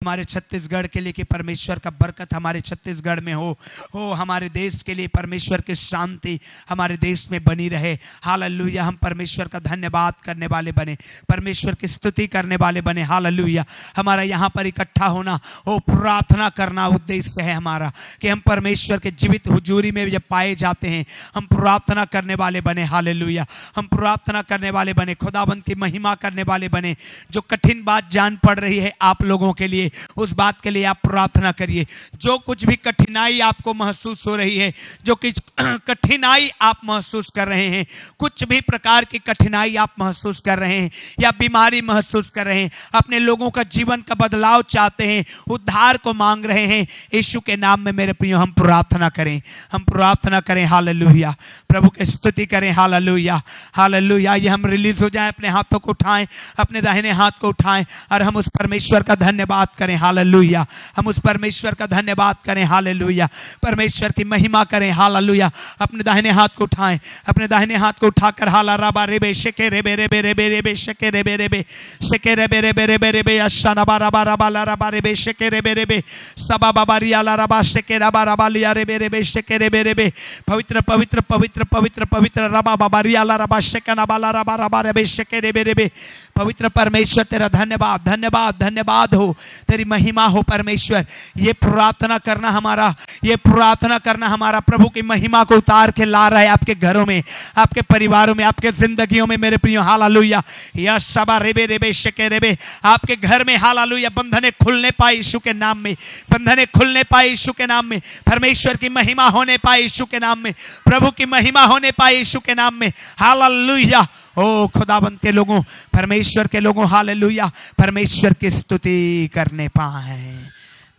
हमारे छत्तीसगढ़ के लिए कि परमेश्वर का बरकत हमारे छत्तीसगढ़ में हो हमारे देश के लिए परमेश्वर की शांति हमारे देश में बनी रहे। हालेलुया। हम परमेश्वर का धन्यवाद करने वाले बने, परमेश्वर की स्तुति करने वाले बने। हालेलुया। हमारा यहाँ पर इकट्ठा होना हो प्रार्थना करना उद्देश्य है हमारा कि हम परमेश्वर के जीवित हुजूरी में जब पाए जाते हैं हम प्रार्थना करने वाले बने। हालेलुया। हम प्रार्थना करने वाले बने, खुदाबंद की महिमा करने वाले बने। जो कठिन बात जान पड़ रही है आप लोगों के लिए, उस बात के लिए आप प्रार्थना करिए। जो कुछ भी कठिनाई आपको महसूस हो रही है, जो कुछ कठिनाई आप महसूस कर रहे हैं, कुछ भी प्रकार की कठिनाई आप महसूस कर रहे हैं या बीमारी महसूस कर रहे हैं, अपने लोगों का जीवन का बदलाव चाहते हैं, उद्धार को मांग रहे हैं, यीशु के नाम में मेरे प्रियो हम प्रार्थना करें, हम प्रार्थना करें। हालेलुया। प्रभु की स्तुति करें। हालेलुया। हालेलुया। ये हम रिलीज हो जाएं, अपने हाथों को उठाएं, अपने दाहिने हाथ को उठाएं और हम उस परमेश्वर का धन्यवाद करें। हालेलुया। हम उस परमेश्वर का धन्यवाद करें। हालेलुया। परमेश्वर की महिमा करें। हालेलुया। अपने दाहिने हाथ को उठाएं, अपने दाहिने हाथ को उठाकर हाला राबा रेबे शेके रेबे रेबे रेबे रेबे शेके रेबे रेबे शेके रेबे रेबे रेबे रेबे अशाना राबा राबा ला राबा रेबे शेके रेबे रेबे सबा बाबा रिया ला राबा शेके राबा राबा लिया रेबे रेबे शेके रेबे रेबे पवित्र पवित्र पवित्र पवित्र पवित्र राबा बाबा रिया ला राबा शेके ना बाला राबा राबा रेबे शेके रेबे रेबे। पवित्र परमेश्वर तेरा धन्यवाद धन्यवाद धन्यवाद हो, तेरी महिमा हो परमेश्वर। ये प्रार्थना करना हमारा, ये प्रार्थना करना हमारा प्रभु की महिमा को उतार के ला रहा है आपके घरों में, आपके परिवारों में, आपके जिंदगियों में मेरे प्रियो। हालेलुया। या सबा रेबे रेबे शेके रेबे आपके घर में। हालेलुया। बंधने खुलने पाए यीशु के नाम में, बंधने खुलने पाए यीशु के नाम में, परमेश्वर की महिमा होने पाए यीशु के नाम में, प्रभु की महिमा होने पाए यीशु के नाम में। हालेलुया। ओ खुदाबंद के लोगों, परमेश्वर के लोगों, हालेलुया, परमेश्वर की स्तुति करने पाए।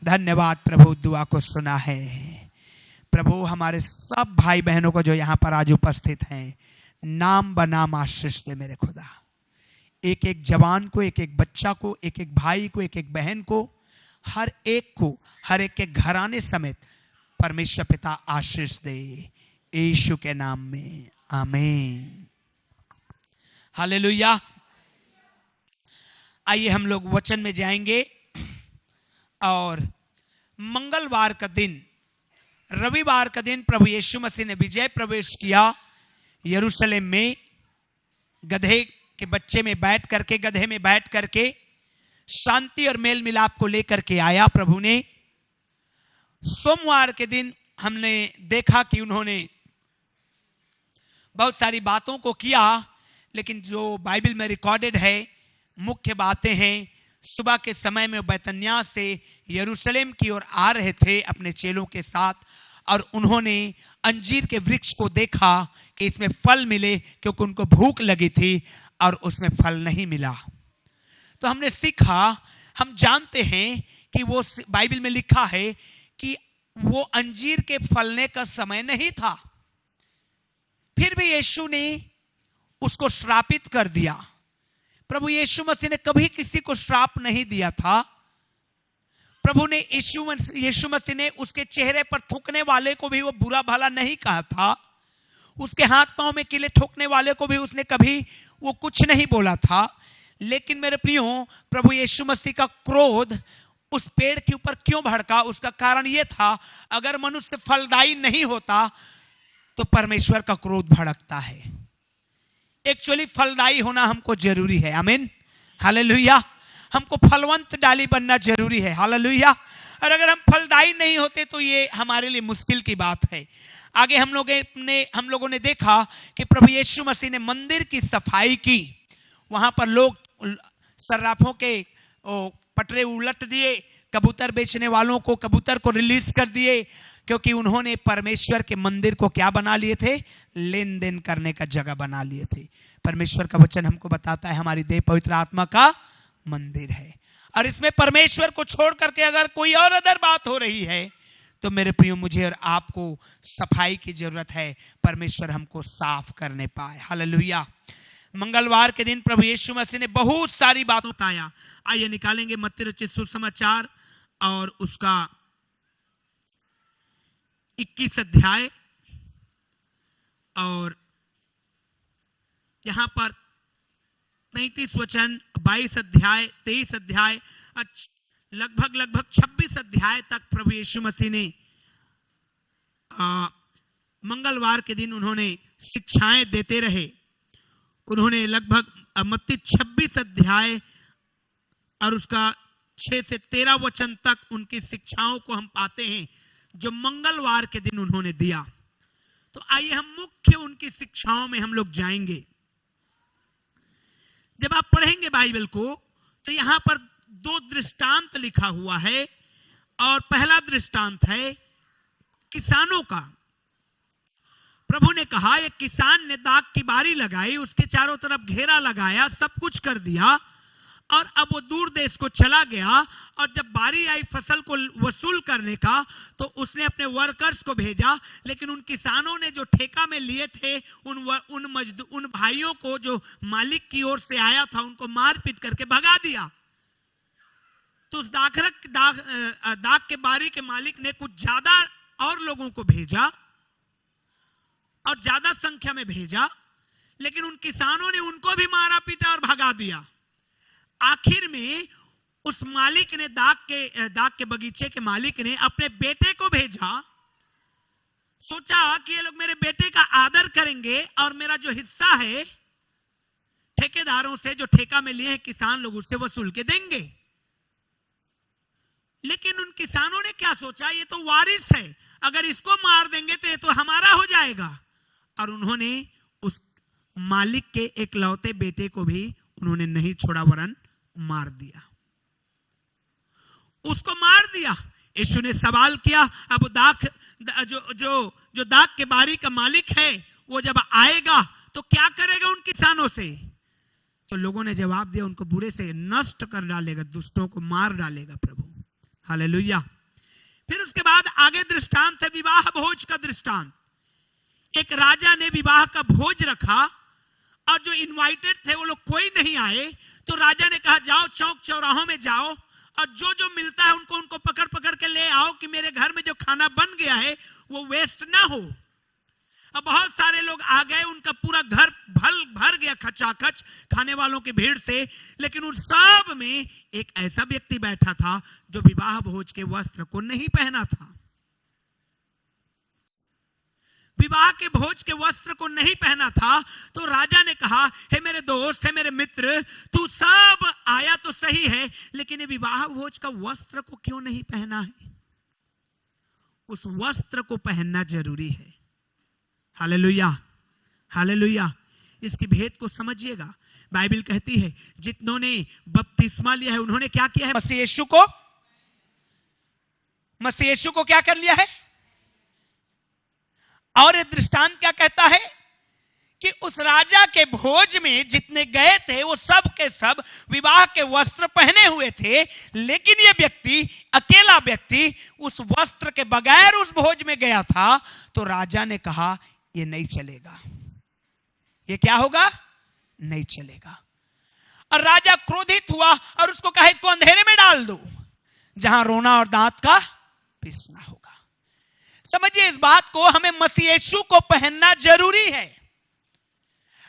धन्यवाद प्रभु, दुआ को सुना है प्रभु। हमारे सब भाई बहनों को जो यहाँ पर आज उपस्थित हैं नाम बनाम आशीष दे मेरे खुदा। एक एक जवान को, एक एक बच्चा को, एक एक भाई को, एक एक बहन को, हर एक को, हर एक के घराने समेत परमेश्वर पिता आशीष दे यीशु के नाम में। आमीन। हालेलुया। आइए हम लोग वचन में जाएंगे और मंगलवार का दिन, रविवार का दिन प्रभु यीशु मसीह ने विजय प्रवेश किया यरूशलेम में। गधे के बच्चे में बैठ करके, गधे में बैठ करके शांति और मेल मिलाप को लेकर के आया प्रभु ने। सोमवार के दिन हमने देखा कि उन्होंने बहुत सारी बातों को किया, लेकिन जो बाइबल में रिकॉर्डेड है मुख्य बातें हैं। सुबह के समय में बैतनिय्याह से यरूशलेम की ओर आ रहे थे अपने चेलों के साथ, और उन्होंने अंजीर के वृक्ष को देखा कि इसमें फल मिले, क्योंकि उनको भूख लगी थी और उसमें फल नहीं मिला। तो हमने सीखा, हम जानते हैं कि वो बाइबल में लिखा है कि वो अंजीर के फलने का समय नहीं था, फिर भी यीशु ने उसको श्रापित कर दिया। प्रभु यीशु मसीह ने कभी किसी को श्राप नहीं दिया था। प्रभु ने यीशु मसीह ने उसके चेहरे पर थूकने वाले को भी वो बुरा भला नहीं कहा था, उसके हाथ पांव में कीले ठोकने वाले को भी उसने कभी वो कुछ नहीं बोला था। लेकिन मेरे प्रियो, प्रभु यीशु मसीह का क्रोध उस पेड़ के ऊपर क्यों भड़का? उसका कारण यह था, अगर मनुष्य फलदायी नहीं होता तो परमेश्वर का क्रोध भड़कता है। एक्चुअली फलदायी होना हमको जरूरी है। आमीन। हालेलुया। हमको फलवंत डाली बनना जरूरी है। हालेलुया। और अगर हम फलदायी नहीं होते तो ये हमारे लिए मुश्किल की बात है। आगे हम लोगों ने देखा कि प्रभु यीशु मसीह ने मंदिर की सफाई की। वहां पर लोग सर्राफों के पटरे उलट दिए, कबूतर बेचने वालों को कबूतर को रिलीज कर दिए, क्योंकि उन्होंने परमेश्वर के मंदिर को क्या बना लिए थे? लेन देन करने का जगह बना लिए थे। परमेश्वर का वचन हमको बताता है हमारी देह पवित्र आत्मा का मंदिर है, और इसमें परमेश्वर को छोड़ करके अगर कोई और अदर बात हो रही है तो मेरे प्रियो, मुझे और आपको सफाई की जरूरत है। परमेश्वर हमको साफ करने पाए। हालेलुया। मंगलवार के दिन प्रभु यीशु मसीह ने बहुत सारी बात बताया। आइए निकालेंगे मत्ती रचित सुसमाचार और उसका 21 अध्याय, और यहां पर 33 वचन, 22 अध्याय, 23 अध्याय, लगभग 26 अध्याय तक प्रभु यीशु मसीह ने मंगलवार के दिन उन्होंने शिक्षाएं देते रहे। उन्होंने लगभग मत्ती 26 अध्याय और उसका 6 से 13 वचन तक उनकी शिक्षाओं को हम पाते हैं जो मंगलवार के दिन उन्होंने दिया। तो आइए हम मुख्य उनकी शिक्षाओं में हम लोग जाएंगे। जब आप पढ़ेंगे बाइबल को तो यहां पर 2 दृष्टांत लिखा हुआ है और पहला दृष्टांत है किसानों का। प्रभु ने कहा एक किसान ने दाख की बारी लगाई, उसके चारों तरफ घेरा लगाया, सब कुछ कर दिया और अब वो दूर देश को चला गया। और जब बारी आई फसल को वसूल करने का तो उसने अपने वर्कर्स को भेजा, लेकिन उन किसानों ने जो ठेका में लिए थे उन भाइयों को जो मालिक की ओर से आया था उनको मार पीट करके भगा दिया। तो उस दाख के बारी के मालिक ने कुछ ज्यादा और लोगों को भेजा और ज्यादा संख्या में भेजा, लेकिन उन किसानों ने उनको भी मारा पीटा और भगा दिया। आखिर में उस मालिक ने दाख के बगीचे के मालिक ने अपने बेटे को भेजा। सोचा कि ये लोग मेरे बेटे का आदर करेंगे और मेरा जो हिस्सा है ठेकेदारों से जो ठेका में लिए हैं किसान लोग उससे वसूल के देंगे। लेकिन उन किसानों ने क्या सोचा, ये तो वारिस है, अगर इसको मार देंगे तो ये तो हमारा हो जाएगा। और उन्होंने उस मालिक के एकलौते बेटे को भी उन्होंने नहीं छोड़ा वरन मार दिया, उसको मार दिया। यीशु ने सवाल किया, अब जो दाख के बारी का मालिक है वो जब आएगा तो क्या करेगा उन किसानों से? तो लोगों ने जवाब दिया, उनको बुरे से नष्ट कर डालेगा, दुष्टों को मार डालेगा प्रभु। हालेलुया। फिर उसके बाद आगे दृष्टांत है विवाह भोज का दृष्टांत। एक राजा ने विवाह का भोज रखा और जो इनवाइटेड थे वो लोग कोई नहीं आए, तो राजा ने कहा जाओ चौक चौराहों में जाओ और जो जो मिलता है उनको पकड़ पकड़ के ले आओ कि मेरे घर में जो खाना बन गया है वो वेस्ट ना हो। अब बहुत सारे लोग आ गए, उनका पूरा घर भर गया खचाखच खाने वालों की भीड़ से। लेकिन उन सब में एक ऐसा व्यक्ति बैठा था जो विवाह भोज के वस्त्र को नहीं पहना था, विवाह के भोज के वस्त्र को नहीं पहना था। तो राजा ने कहा, हे मेरे दोस्त, हे मेरे मित्र, तू सब आया तो सही है, लेकिन ये विवाह भोज का वस्त्र को क्यों नहीं पहना है? उस वस्त्र को पहनना जरूरी है। Hallelujah, hallelujah. इसकी भेद को समझिएगा। बाइबल कहती है जितनों ने बपतिस्मा लिया है उन्होंने क्या किया है? मसीह यीशु को क्या कर लिया है? और ये दृष्टांत क्या कहता है कि उस राजा के भोज में जितने गए थे वो सब के सब विवाह के वस्त्र पहने हुए थे, लेकिन ये व्यक्ति, अकेला व्यक्ति उस वस्त्र के बगैर उस भोज में गया था। तो राजा ने कहा ये नहीं चलेगा, ये क्या होगा? नहीं चलेगा। और राजा क्रोधित हुआ और उसको कहा इसको अंधेरे में डाल दो जहां रोना और दांत का पीसना होगा। समझिए इस बात को, हमें मसीह यीशु को पहनना जरूरी है।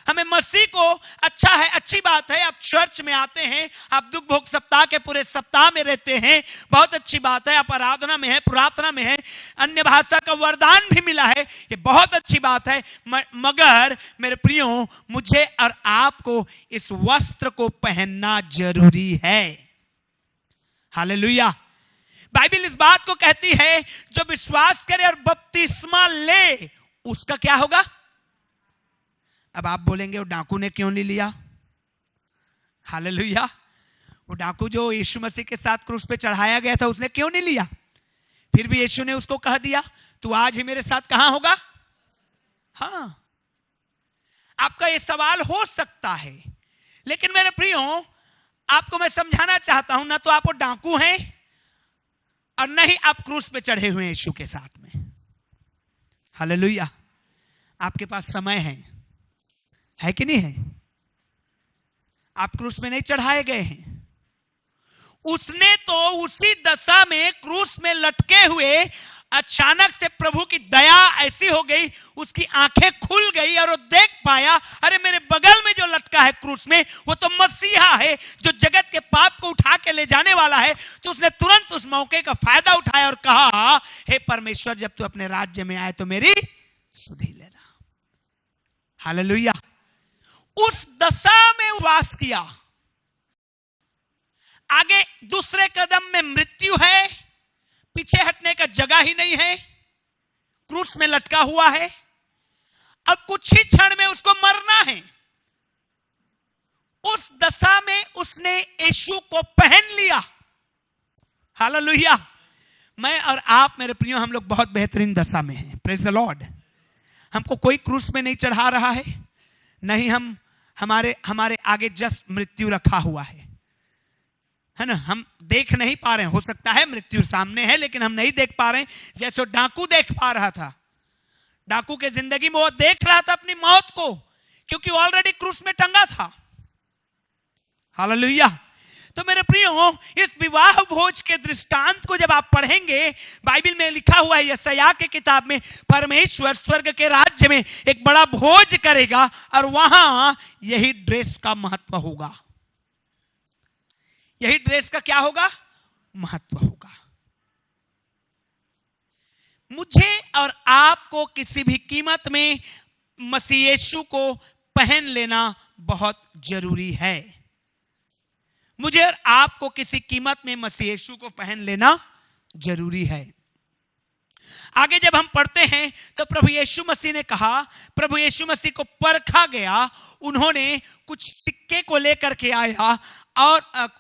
हमें मसीह को, अच्छा है, अच्छी बात है आप चर्च में आते हैं, आप दुख भोग सप्ताह के पूरे सप्ताह में रहते हैं, बहुत अच्छी बात है। आप आराधना में है, प्रार्थना में है, अन्य भाषा का वरदान भी मिला है, ये बहुत अच्छी बात है। मगर मेरे प्रियो, मुझे और आपको इस वस्त्र को पहनना जरूरी है। हालेलुया। बाइबल इस बात को कहती है जो विश्वास करे और बपतिस्मा ले उसका क्या होगा? अब आप बोलेंगे वो डाकू ने क्यों नहीं लिया? हालेलुया। वो डाकू जो यीशु मसीह के साथ क्रूस पे चढ़ाया गया था उसने क्यों नहीं लिया? फिर भी यीशु ने उसको कह दिया तू आज ही मेरे साथ कहां होगा? हाँ, आपका ये सवाल हो सकता है, लेकिन मेरे प्रियो आपको मैं समझाना चाहता हूं, ना तो आप वो डाकू हैं और नहीं आप क्रूस पे चढ़े हुए हैं यीशु के साथ में। हालेलुया। आपके पास समय है कि नहीं है? आप क्रूस में नहीं चढ़ाए गए हैं। उसने तो उसी दशा में क्रूस में लटके हुए अचानक से प्रभु की दया ऐसी हो गई, उसकी आंखें खुल गई और वो देख पाया, अरे मेरे बगल में जो लटका है क्रूस में वो तो मसीहा है जो जगत के पाप को उठा के ले जाने वाला है। तो उसने तुरंत उस मौके का फायदा उठाया और कहा, हे परमेश्वर, जब तू अपने राज्य में आए तो मेरी सुधि लेना। हालेलुया। उस दशा में उपवास किया। आगे दूसरे कदम में मृत्यु है, पीछे हटने का जगह ही नहीं है, क्रूस में लटका हुआ है, अब कुछ ही क्षण में उसको मरना है। उस दशा में उसने यीशु को पहन लिया। हालेलुया। मैं और आप मेरे प्रियो, हम लोग बहुत बेहतरीन दशा में हैं। Praise the Lord. हमको कोई क्रूस में नहीं चढ़ा रहा है, नहीं हम हमारे आगे जस्ट मृत्यु रखा हुआ है ना। हम देख नहीं पा रहे हैं, हो सकता है मृत्यु सामने है लेकिन हम नहीं देख पा रहे हैं। जैसे डाकू देख पा रहा था, डाकू के जिंदगी में वो देख रहा था अपनी मौत को, क्योंकि ऑलरेडी क्रूस में टंगा था। हालेलुया। तो मेरे प्रियो, इस विवाह भोज के दृष्टांत को जब आप पढ़ेंगे, बाइबल में लिखा हुआ है यशायाह की किताब में, परमेश्वर स्वर्ग के राज्य में एक बड़ा भोज करेगा और वहां यही ड्रेस का महत्व होगा। यही ड्रेस का क्या होगा? महत्व होगा। मुझे और आपको किसी भी कीमत में मसीह यीशु को पहन लेना बहुत जरूरी है। मुझे और आपको किसी कीमत में मसीह यीशु को पहन लेना जरूरी है। आगे जब हम पढ़ते हैं तो प्रभु यीशु मसीह ने कहा, प्रभु यीशु मसीह को परखा गया, उन्होंने कुछ सिक्के को लेकर के आया और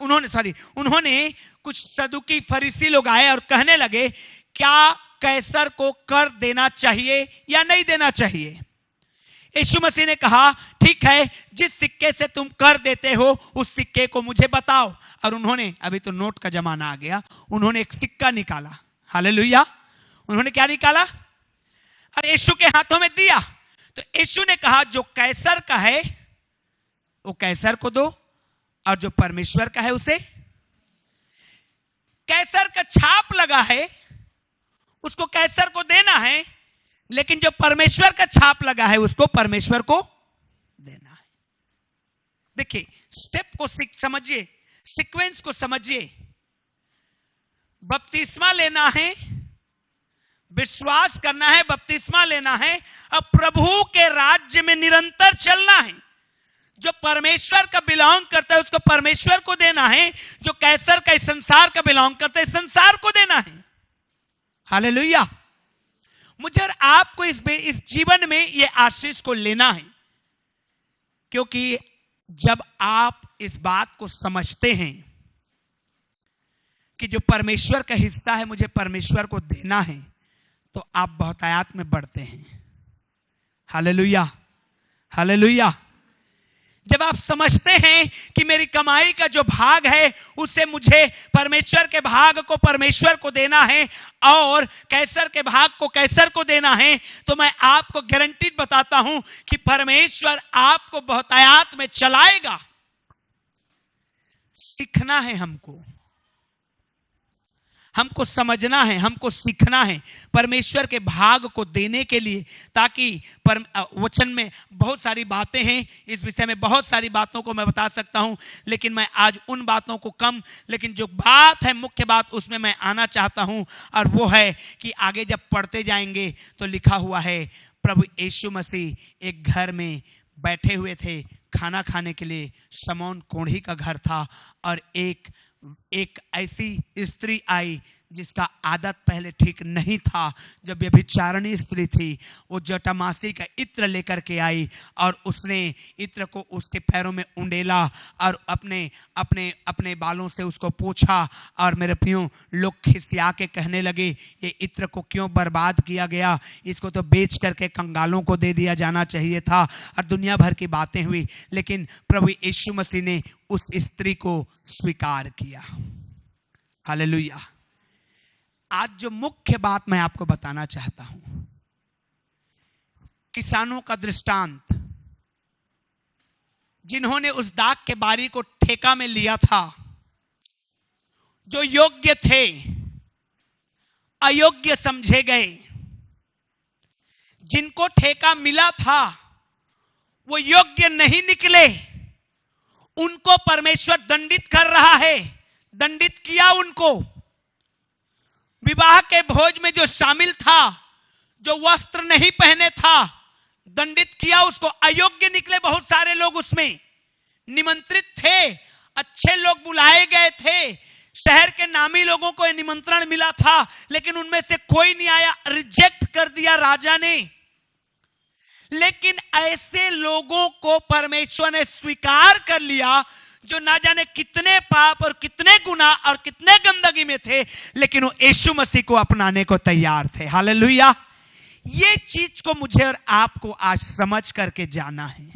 उन्होंने कुछ सदुकी फरीसी लोग आए और कहने लगे, क्या कैसर को कर देना चाहिए या नहीं देना चाहिए? यीशु मसीह ने कहा, ठीक है, जिस सिक्के से तुम कर देते हो उस सिक्के को मुझे बताओ। और उन्होंने, अभी तो नोट का जमाना आ गया, उन्होंने एक सिक्का निकाला। हालेलुया। उन्होंने क्या निकाला और यीशु के हाथों में दिया। तो यीशु ने कहा, जो कैसर का है वो कैसर को दो और जो परमेश्वर का है उसे। कैसर का छाप लगा है उसको कैसर को देना है, लेकिन जो परमेश्वर का छाप लगा है उसको परमेश्वर को देना है। देखिए, स्टेप को समझिए, सीक्वेंस को समझिए। बपतिस्मा लेना है, विश्वास करना है, बपतिस्मा लेना है, अब प्रभु के राज्य में निरंतर चलना है। जो परमेश्वर का बिलोंग करता है उसको परमेश्वर को देना है, जो कैसर का, इस संसार का बिलोंग करता है, इस संसार को देना है। हालेलुया। मुझे और आपको इस जीवन में ये आशीष को लेना है, क्योंकि जब आप इस बात को समझते हैं कि जो परमेश्वर का हिस्सा है मुझे परमेश्वर को देना है, तो आप बहुतायत में बढ़ते हैं। Hallelujah, hallelujah. जब आप समझते हैं कि मेरी कमाई का जो भाग है उससे मुझे परमेश्वर के भाग को परमेश्वर को देना है और कैसर के भाग को कैसर को देना है, तो मैं आपको गारंटीड बताता हूं कि परमेश्वर आपको बहुतायत में चलाएगा। सीखना है हमको समझना है, हमको सीखना है परमेश्वर के भाग को देने के लिए, ताकि वचन में बहुत सारी बातें हैं, इस विषय में बहुत सारी बातों को मैं बता सकता हूं, लेकिन मैं आज उन बातों को कम, लेकिन जो बात है मुख्य बात उसमें मैं आना चाहता हूं, और वो है कि आगे जब पढ़ते जाएंगे तो लिखा हुआ है, प्रभु यीशु मसीह एक घर में बैठे हुए थे खाना खाने के लिए। शमौन कोढ़ी का घर था और एक ऐसी स्त्री आई जिसका आदत पहले ठीक नहीं था, जब व्यभिचारिणी स्त्री थी। वो जटामासी का इत्र लेकर के आई और उसने इत्र को उसके पैरों में उंडेला और अपने बालों से उसको पोंछा। और मेरे प्रियो, लोग खिसिया के कहने लगे, ये इत्र को क्यों बर्बाद किया गया, इसको तो बेच करके कंगालों को दे दिया जाना चाहिए था। और दुनिया भर की बातें हुई, लेकिन प्रभु यीशु मसीह ने उस स्त्री को स्वीकार किया। हालेलुया। आज जो मुख्य बात मैं आपको बताना चाहता हूं, किसानों का दृष्टांत, जिन्होंने उस दाख के बारी को ठेका में लिया था, जो योग्य थे अयोग्य समझे गए, जिनको ठेका मिला था वो योग्य नहीं निकले, उनको परमेश्वर दंडित कर रहा है। दंडित किया उनको। विवाह के भोज में जो शामिल था, जो वस्त्र नहीं पहने था, दंडित किया उसको। अयोग्य निकले बहुत सारे लोग, उसमें निमंत्रित थे, अच्छे लोग बुलाए गए थे, शहर के नामी लोगों को निमंत्रण मिला था, लेकिन उनमें से कोई नहीं आया, रिजेक्ट कर दिया राजा ने। लेकिन ऐसे लोगों को परमेश्वर ने स्वीकार कर लिया जो ना जाने कितने पाप और कितने गुनाह और कितने गंदगी में थे, लेकिन वो यीशु मसीह को अपनाने को तैयार थे। हालेलुया। ये चीज को मुझे और आपको आज समझ करके जाना है।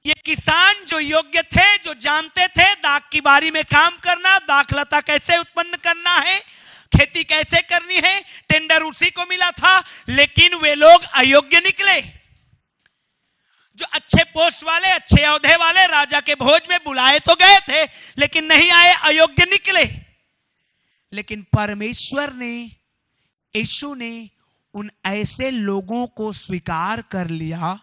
ये किसान जो योग्य थे, जो जानते थे दाख की बारी में काम करना, दाखलता कैसे उत्पन्न करना है, खेती कैसे करनी है, टेंडर उसी को मिला था, लेकिन वे लोग अयोग्य निकले। जो अच्छे पोस्ट वाले, अच्छे औहदे वाले राजा के भोज में बुलाए तो गए थे, लेकिन नहीं आए, अयोग्य निकले। लेकिन परमेश्वर ने, यीशु ने उन ऐसे लोगों को स्वीकार कर लिया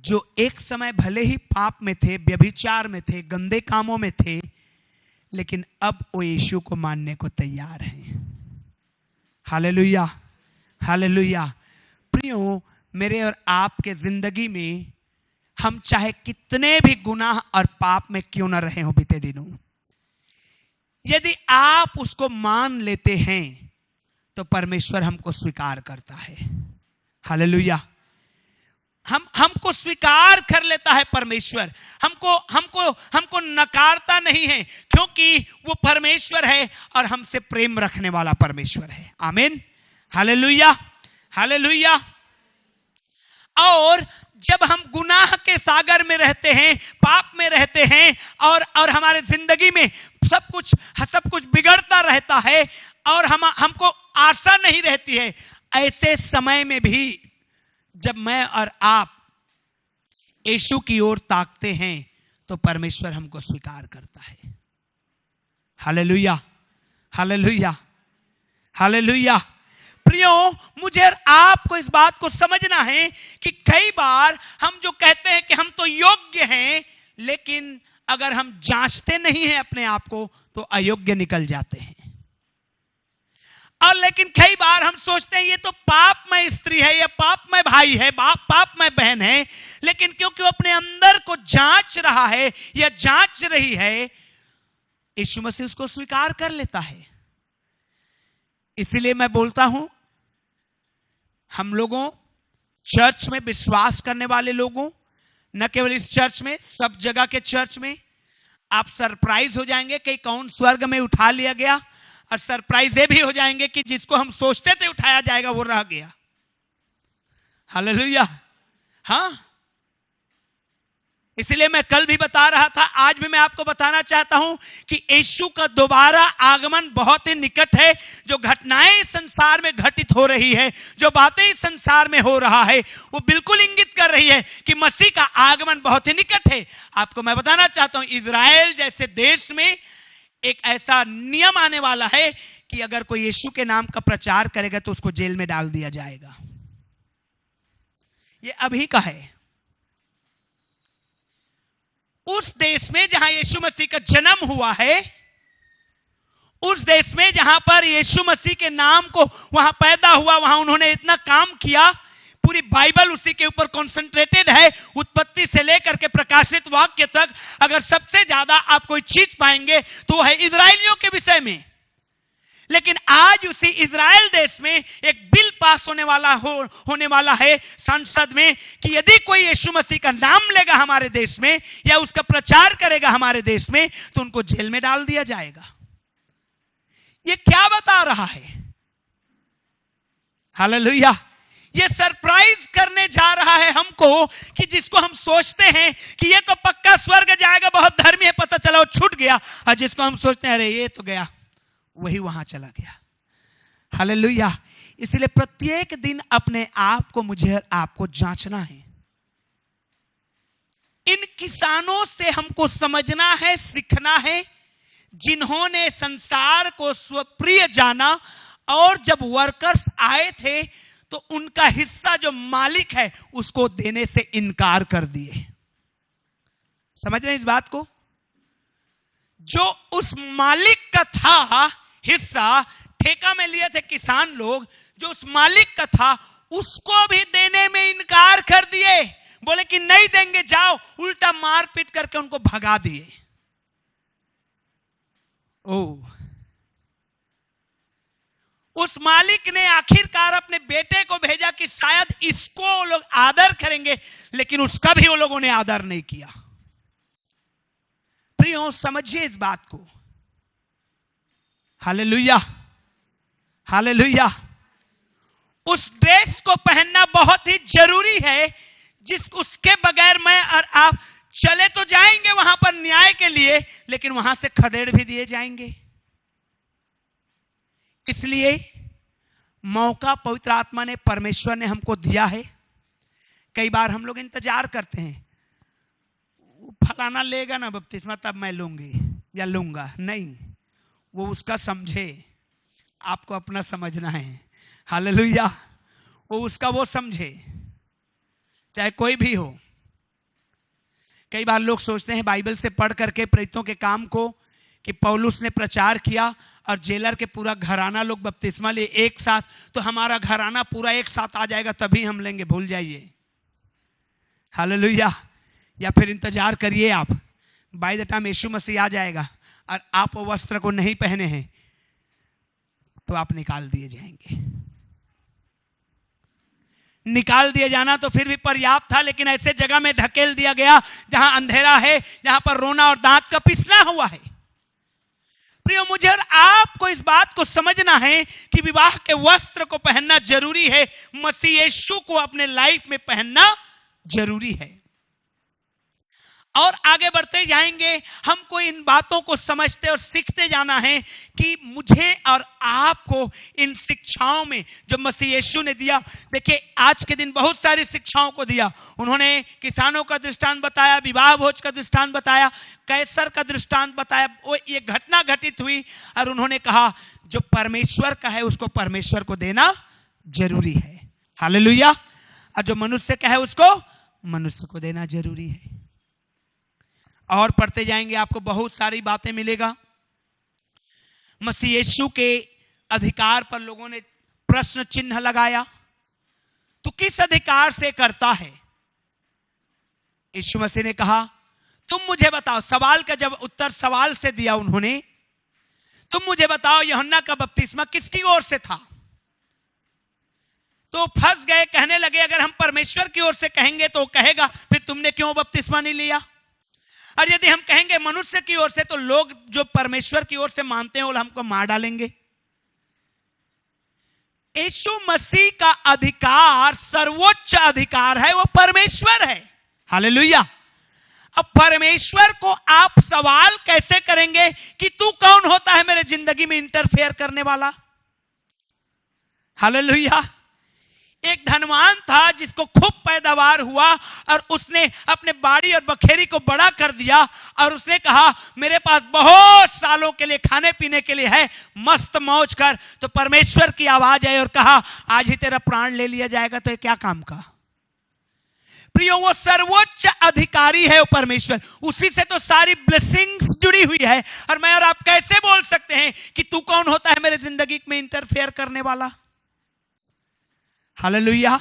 जो एक समय भले ही पाप में थे, व्यभिचार में थे, गंदे कामों में थे, लेकिन अब वो यीशु को मानने को तैयार हैं। Hallelujah, hallelujah. प्रियो, मेरे और आपके जिंदगी में हम चाहे कितने भी गुनाह और पाप में क्यों ना रहे हो बीते दिनों, यदि आप उसको मान लेते हैं तो परमेश्वर हमको स्वीकार करता है। हालेलुया। हमको स्वीकार कर लेता है परमेश्वर, हमको नकारता नहीं है, क्योंकि वो परमेश्वर है और हमसे प्रेम रखने वाला परमेश्वर है। आमीन, हालेलुया, हालेलुया। और जब हम गुनाह के सागर में रहते हैं, पाप में रहते हैं, और हमारे जिंदगी में सब कुछ बिगड़ता रहता है और हमको आशा नहीं रहती है, ऐसे समय में भी जब मैं और आप यीशु की ओर ताकते हैं तो परमेश्वर हमको स्वीकार करता है। Hallelujah, hallelujah, hallelujah. प्रियो, मुझे और आपको इस बात को समझना है कि कई बार हम जो कहते हैं कि हम तो योग्य हैं, लेकिन अगर हम जांचते नहीं हैं अपने आप को तो अयोग्य निकल जाते हैं। और लेकिन कई बार हम सोचते हैं ये तो पापमय स्त्री है, ये पापमय भाई है, पापमय बहन है, लेकिन क्योंकि वो अपने अंदर को जांच रहा है या जांच रही है, यीशु मसीह उसको स्वीकार कर लेता है। इसीलिए मैं बोलता हूं, हम लोगों, चर्च में विश्वास करने वाले लोगों, न केवल इस चर्च में, सब जगह के चर्च में, आप सरप्राइज हो जाएंगे कि कौन स्वर्ग में उठा लिया गया, और सरप्राइज ये भी हो जाएंगे कि जिसको हम सोचते थे उठाया जाएगा वो रह गया। हालेलुया। हाँ, इसलिए मैं कल भी बता रहा था, आज भी मैं आपको बताना चाहता हूं कि यीशु का दोबारा आगमन बहुत ही निकट है। जो घटनाएं संसार में घटित हो रही है, जो बातें संसार में हो रहा है, वो बिल्कुल इंगित कर रही है कि मसीह का आगमन बहुत ही निकट है। आपको मैं बताना चाहता हूं, इजराइल जैसे देश में एक ऐसा नियम आने वाला है कि अगर कोई यीशु के नाम का प्रचार करेगा तो उसको जेल में डाल दिया जाएगा। ये अभी का है। उस देश में जहां यीशु मसीह का जन्म हुआ है, उस देश में जहां पर यीशु मसीह के नाम को वहां पैदा हुआ, वहां उन्होंने इतना काम किया, पूरी बाइबल उसी के ऊपर कॉन्सेंट्रेटेड है, उत्पत्ति से लेकर के प्रकाशित वाक्य तक। अगर सबसे ज्यादा आप कोई चीज पाएंगे तो वो है इजराइलियों के विषय में। लेकिन आज उसी इजराइल देश में एक बिल पास होने वाला है संसद में कि यदि कोई यीशु मसीह का नाम लेगा हमारे देश में या उसका प्रचार करेगा हमारे देश में तो उनको जेल में डाल दिया जाएगा। ये क्या बता रहा है? हालेलुया। ये सरप्राइज करने जा रहा है हमको कि जिसको हम सोचते हैं कि ये तो पक्का स्वर्ग जाएगा, बहुत धर्मी है, पता चला वो छूट गया, और जिसको हम सोचते हैं अरे ये तो गया, वही वहां चला गया। हालेलुया। इसलिए प्रत्येक दिन अपने आप को, मुझे और आपको जांचना है। इन किसानों से हमको समझना है, सीखना है, जिन्होंने संसार को स्वप्रिय जाना और जब वर्कर्स आए थे तो उनका हिस्सा जो मालिक है उसको देने से इनकार कर दिए। समझ रहे हैं इस बात को? जो उस मालिक का था हिस्सा, ठेका में लिए थे किसान लोग, जो उस मालिक का था उसको भी देने में इनकार कर दिए। बोले कि नहीं देंगे, जाओ। उल्टा मारपीट करके उनको भगा दिए। उस मालिक ने आखिरकार अपने बेटे को भेजा कि शायद इसको वो लोग आदर करेंगे, लेकिन उसका भी वो लोगों ने आदर नहीं किया। प्रियो, समझिए इस बात को। Hallelujah, hallelujah. उस ड्रेस को पहनना बहुत ही जरूरी है, उसके बगैर मैं और आप चले तो जाएंगे वहां पर न्याय के लिए, लेकिन वहां से खदेड़ भी दिए जाएंगे। इसलिए मौका पवित्र आत्मा ने, परमेश्वर ने हमको दिया है। कई बार हम लोग इंतजार करते हैं, फलाना लेगा ना बपतिस्मा तब मैं लूंगी या लूंगा। नहीं, वो उसका समझे, आपको अपना समझना है। हालेलुया। वो उसका वो समझे, चाहे कोई भी हो। कई बार लोग सोचते हैं बाइबल से पढ़ करके प्रेरितों के काम को, कि पौलुस ने प्रचार किया और जेलर के पूरा घराना लोग बपतिस्मा लिए एक साथ, तो हमारा घराना पूरा एक साथ आ जाएगा तभी हम लेंगे। भूल जाइए। हालेलुया। या फिर इंतजार करिए आप, बाय द टाइम यीशु मसीह आ जाएगा और आप वो वस्त्र को नहीं पहने हैं तो आप निकाल दिए जाएंगे। निकाल दिए जाना तो फिर भी पर्याप्त था, लेकिन ऐसे जगह में ढकेल दिया गया जहां अंधेरा है, जहां पर रोना और दांत का पिसना हुआ है। प्रियो, मुझे और आपको इस बात को समझना है कि विवाह के वस्त्र को पहनना जरूरी है। मसीह यीशु को अपने लाइफ में पहनना जरूरी है। और आगे बढ़ते जाएंगे, हमको इन बातों को समझते और सीखते जाना है कि मुझे और आपको इन शिक्षाओं में जो मसीह यीशु ने दिया। देखिए, आज के दिन बहुत सारी शिक्षाओं को दिया। उन्होंने किसानों का दृष्टांत बताया, विवाह भोज का दृष्टांत बताया, कैसर का दृष्टांत बताया। वो ये घटना घटित हुई और उन्होंने कहा जो परमेश्वर का है उसको परमेश्वर को देना जरूरी है। हालेलुया। और जो मनुष्य का है उसको मनुष्य को देना जरूरी है। और पढ़ते जाएंगे, आपको बहुत सारी बातें मिलेगा। मसीह यीशु के अधिकार पर लोगों ने प्रश्न चिन्ह लगाया, तो किस अधिकार से करता है? यीशु मसीह ने कहा तुम मुझे बताओ। सवाल का जब उत्तर सवाल से दिया उन्होंने, तुम मुझे बताओ यूहन्ना का बपतिस्मा किसकी ओर से था? तो फंस गए, कहने लगे अगर हम परमेश्वर की ओर से कहेंगे तो कहेगा फिर तुमने क्यों बपतिस्मा नहीं लिया, और यदि हम कहेंगे मनुष्य की ओर से तो लोग जो परमेश्वर की ओर से मानते हैं वो हमको मार डालेंगे। यीशु मसीह का अधिकार सर्वोच्च अधिकार है, वो परमेश्वर है। हालेलुया। अब परमेश्वर को आप सवाल कैसे करेंगे कि तू कौन होता है मेरे जिंदगी में इंटरफेयर करने वाला? हालेलुया। एक धनवान था जिसको खूब पैदावार हुआ और उसने अपने बाड़ी और बखेरी को बड़ा कर दिया और उसने कहा मेरे पास बहुत सालों के लिए खाने पीने के लिए है, मस्त मौज कर। तो परमेश्वर की आवाज आई और कहा आज ही तेरा प्राण ले लिया जाएगा। तो ये क्या काम का? प्रियो, वो सर्वोच्च अधिकारी है, वो परमेश्वर। उसी से तो सारी ब्लेसिंग्स जुड़ी हुई है। और मैं और आप कैसे बोल सकते हैं कि तू कौन होता है मेरे जिंदगी में इंटरफेयर करने वाला? हालेलुया।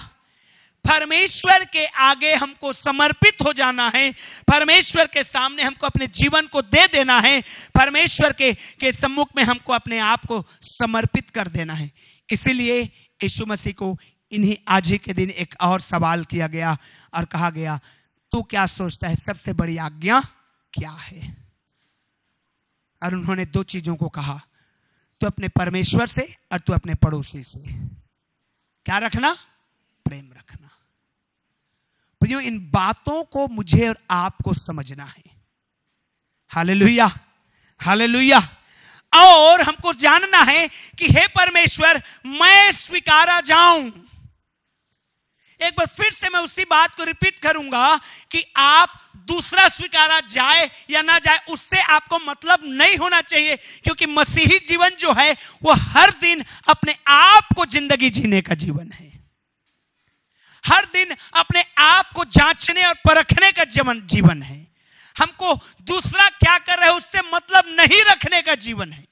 परमेश्वर के आगे हमको समर्पित हो जाना है, परमेश्वर के सामने हमको अपने जीवन को दे देना है, परमेश्वर के सम्मुख में हमको अपने आप को समर्पित कर देना है। इसीलिए यीशु मसीह को इन्हीं आज ही के दिन एक और सवाल किया गया और कहा गया तू क्या सोचता है सबसे बड़ी आज्ञा क्या है? और उन्होंने दो चीजों को कहा, तू अपने परमेश्वर से और तू अपने पड़ोसी से क्या रखना? प्रेम रखना। प्रियो, इन बातों को मुझे और आपको समझना है। Hallelujah, hallelujah. और हमको जानना है कि हे परमेश्वर मैं स्वीकारा जाऊं, एक बार फिर से मैं उसी बात को रिपीट करूंगा कि आप दूसरा स्वीकारा जाए या ना जाए उससे आपको मतलब नहीं होना चाहिए, क्योंकि मसीही जीवन जो है वो हर दिन अपने आप को जिंदगी जीने का जीवन है। हर दिन अपने आप को जांचने और परखने का जीवन है। हमको दूसरा क्या कर रहे हैं उससे मतलब नहीं रखने का जीवन है।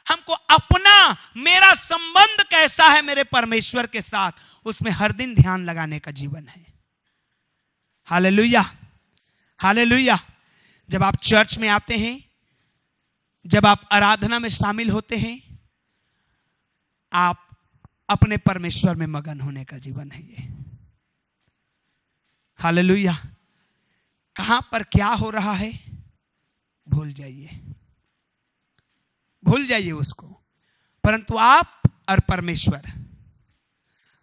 हमको अपना, मेरा संबंध कैसा है मेरे परमेश्वर के साथ, उसमें हर दिन ध्यान लगाने का जीवन है। Hallelujah, hallelujah. जब आप चर्च में आते हैं, जब आप आराधना में शामिल होते हैं, आप अपने परमेश्वर में मगन होने का जीवन है ये। हालेलुया। कहां पर क्या हो रहा है भूल जाइए, भूल जाइए उसको, परंतु आप और परमेश्वर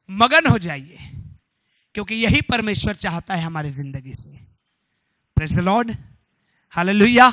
मगन हो जाइए, क्योंकि यही परमेश्वर चाहता है हमारी जिंदगी से। Praise the Lord, hallelujah.